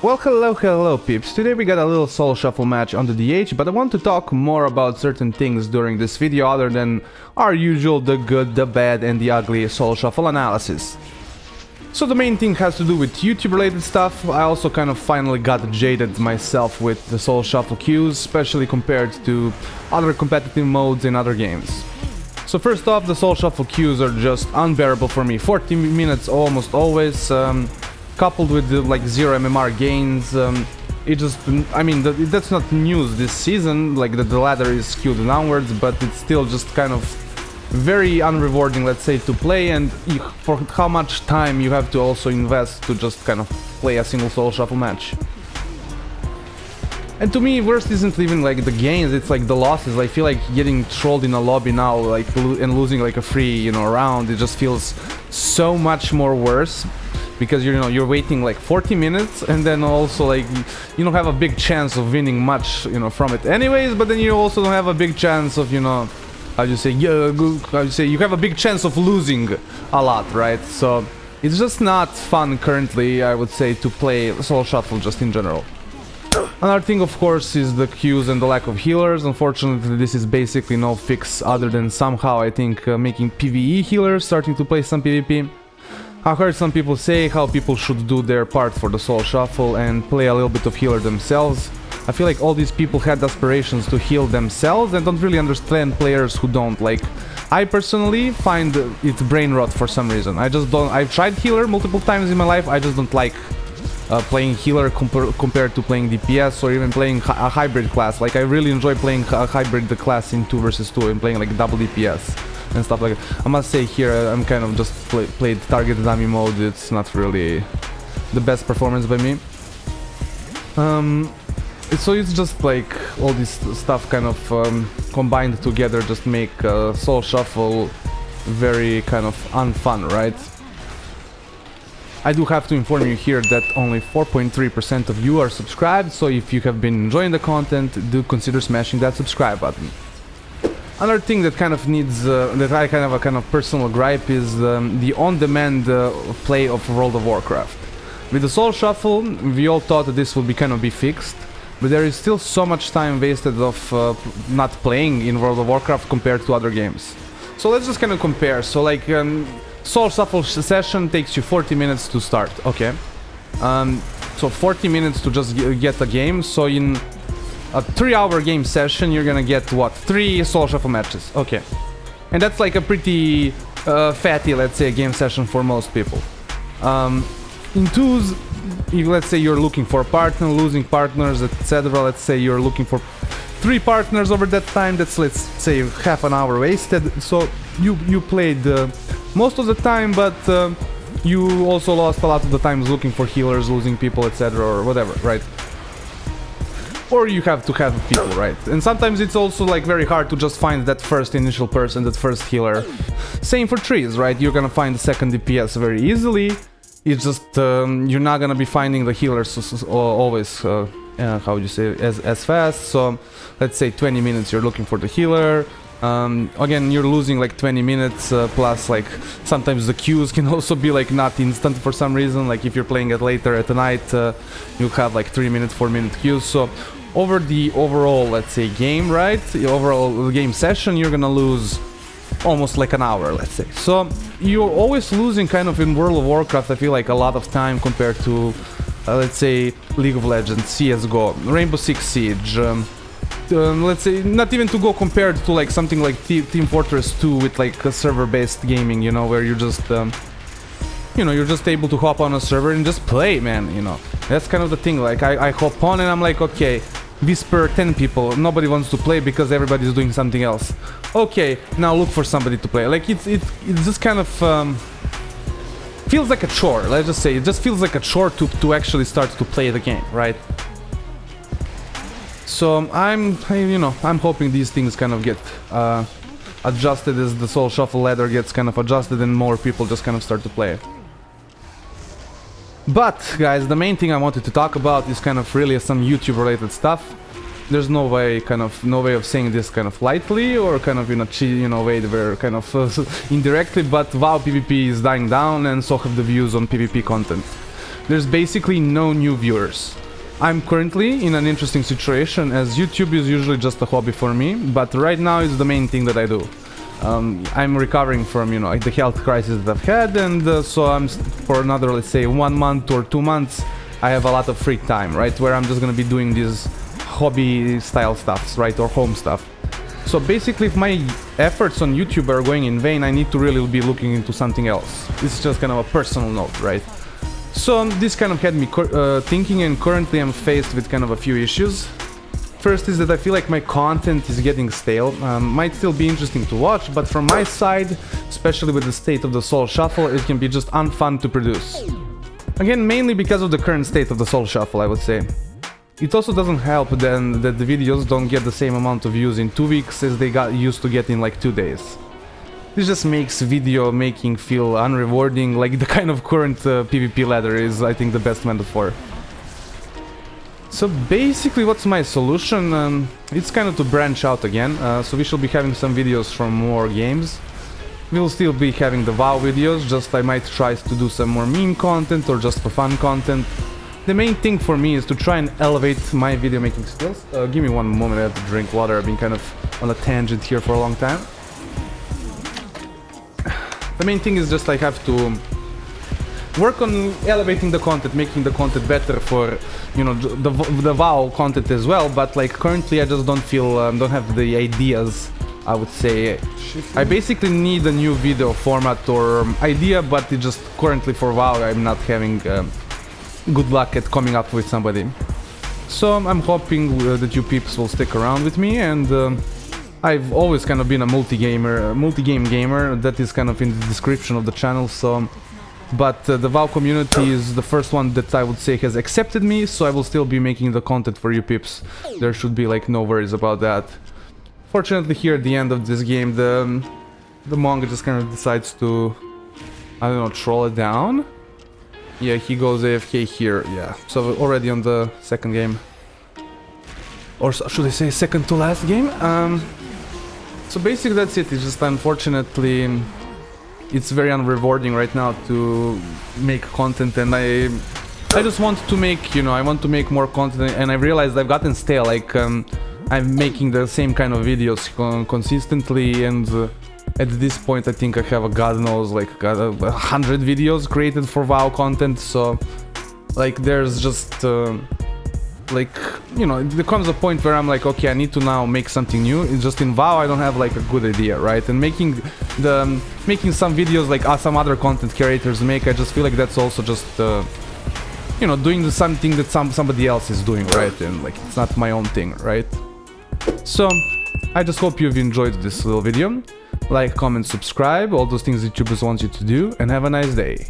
Well, hello peeps. Today we got a little solo shuffle match on the DH, but I want to talk more about certain things during this video other than our usual the good, the bad and the ugly solo shuffle analysis. So the main thing has to do with YouTube related stuff. I also kind of finally got jaded myself with the solo shuffle queues, especially compared to other competitive modes in other games. So first off, the solo shuffle queues are just unbearable for me. 40 minutes almost always. Coupled with the, like 0 MMR gains, it just, I mean, that's not news this season, like the ladder is skewed downwards, but it's still just kind of very unrewarding, let's say, to play, and for how much time you have to also invest to just kind of play a single solo shuffle match. And to me, worst isn't even like the gains, it's like the losses. I feel like getting trolled in a lobby now, like, and losing like a free, round, it just feels so much more worse. Because you're waiting like 40 minutes and then also like you don't have a big chance of winning much from it anyways, but then you also don't have a big chance of you have a big chance of losing a lot, right? So it's just not fun currently, I would say, to play solo shuffle just in general. Another thing, of course, is the queues and the lack of healers. Unfortunately, this is basically no fix other than somehow I think making PvE healers starting to play some PvP. I've heard some people say how people should do their part for the solo shuffle and play a little bit of healer themselves. I feel like all these people had aspirations to heal themselves and don't really understand players who don't. Like, I personally find it brain rot for some reason. I just don't. I've tried healer multiple times in my life. I just don't like playing healer compared to playing DPS or even playing a hybrid class. Like, I really enjoy playing a hybrid class in 2 vs 2 and playing like double DPS. And stuff like that. I must say here I'm kind of just played target dummy mode. It's not really the best performance by me. So it's just like all this stuff kind of combined together just make solo shuffle very kind of unfun, right? I do have to inform you here that only 4.3% of you are subscribed, so if you have been enjoying the content, do consider smashing that subscribe button. Another thing that kind of needs, that I kind of a kind of personal gripe is the on-demand play of World of Warcraft. With the solo shuffle, we all thought that this would kind of be fixed, but there is still so much time wasted of not playing in World of Warcraft compared to other games. So let's just kind of compare. So like, solo shuffle session takes you 40 minutes to start, okay? So 40 minutes to just get a game, so in a 3-hour game session, you're gonna get, what, 3 solo shuffle matches. Okay. And that's like a pretty fatty, let's say, game session for most people. In 2s, let's say you're looking for a partner, losing partners, etc. Let's say you're looking for 3 partners over that time. That's, let's say, half an hour wasted. So you played most of the time, but you also lost a lot of the times looking for healers, losing people, etc. or whatever, right? Or you have to have people, right? And sometimes it's also like very hard to just find that first initial person, that first healer. Same for 3s, right? You're gonna find the second DPS very easily. It's just you're not gonna be finding the healers always, how would you say, as fast. So let's say 20 minutes you're looking for the healer. Again, you're losing like 20 minutes plus like sometimes the queues can also be like not instant for some reason. Like if you're playing it later at the night, you have like 3-minute, 4-minute queues. So over the overall, let's say, game, right? The overall game session, you're gonna lose almost like an hour, let's say. So you're always losing kind of in World of Warcraft, I feel like, a lot of time compared to, let's say, League of Legends, CSGO, Rainbow Six Siege. Let's say, not even to go compared to like something like Team Fortress 2 with like a server-based gaming, where you're just, you're just able to hop on a server and just play, man, That's kind of the thing, like I hop on and I'm like, okay, whisper 10 people, nobody wants to play because everybody's doing something else. Okay, now look for somebody to play. Like it's just kind of feels like a chore, let's just say. It just feels like a chore to actually start to play the game, right? So I'm hoping these things kind of get adjusted as the solo shuffle ladder gets kind of adjusted and more people just kind of start to play. But guys, the main thing I wanted to talk about is kind of really some YouTube related stuff. There's no way of saying this kind of lightly or kind of in a way where kind of indirectly, but WoW PvP is dying down and so have the views on PvP content. there's basically no new viewers. I'm currently in an interesting situation as YouTube is usually just a hobby for me, but right now it's the main thing that I do. I'm recovering from, you know, the health crisis that I've had, and so I'm for another, let's say, 1 month or 2 months, I have a lot of free time, right, where I'm just gonna be doing these hobby style stuffs, right, or home stuff. So basically, if my efforts on YouTube are going in vain, I need to really be looking into something else. This is just kind of a personal note, right? So this kind of had me thinking, and currently I'm faced with kind of a few issues. First is that I feel like my content is getting stale. Might still be interesting to watch, but from my side, especially with the state of the Soul Shuffle, it can be just unfun to produce. Again, mainly because of the current state of the Soul Shuffle, I would say. It also doesn't help then that the videos don't get the same amount of views in 2 weeks as they got used to get in like 2 days. This just makes video making feel unrewarding, like the kind of current PvP ladder is, I think, the best metaphor. So basically, what's my solution? It's kind of to branch out again, so we shall be having some videos from more games. We'll still be having the WoW videos, just I might try to do some more meme content or just for fun content. The main thing for me is to try and elevate my video making skills. Give me 1 moment, I have to drink water, I've been kind of on a tangent here for a long time. The main thing is just I have to work on elevating the content, making the content better for, you know, the WoW content as well, but like currently I just don't feel, don't have the ideas, I would say. I basically need a new video format or idea, but it just currently for WoW I'm not having good luck at coming up with somebody. So I'm hoping that you peeps will stick around with me, and I've always kind of been a multi-game gamer, that is kind of in the description of the channel, so... But the WoW community is the first one that I would say has accepted me, so I will still be making the content for you peeps. There should be like no worries about that. Fortunately, here at the end of this game, the manga just kind of decides to, I don't know, troll it down. Yeah, he goes AFK here, yeah. So already on the second game. Or should I say second to last game? So basically that's it, it's just unfortunately... It's very unrewarding right now to make content, and I just want to make, you know, I want to make more content, and I realized I've gotten stale, like I'm making the same kind of videos consistently, and at this point I think I have God knows, like 100 videos created for WoW content, so like there's just like, you know, there comes a point where I'm like, okay, I need to now make something new. It's just in WoW I don't have like a good idea, right? And making some videos like some other content creators make, I just feel like that's also just you know, doing something that somebody else is doing, right? And like it's not my own thing, right? So I just hope you've enjoyed this little video. Like, comment, subscribe, all those things that YouTube wants you to do, and have a nice day.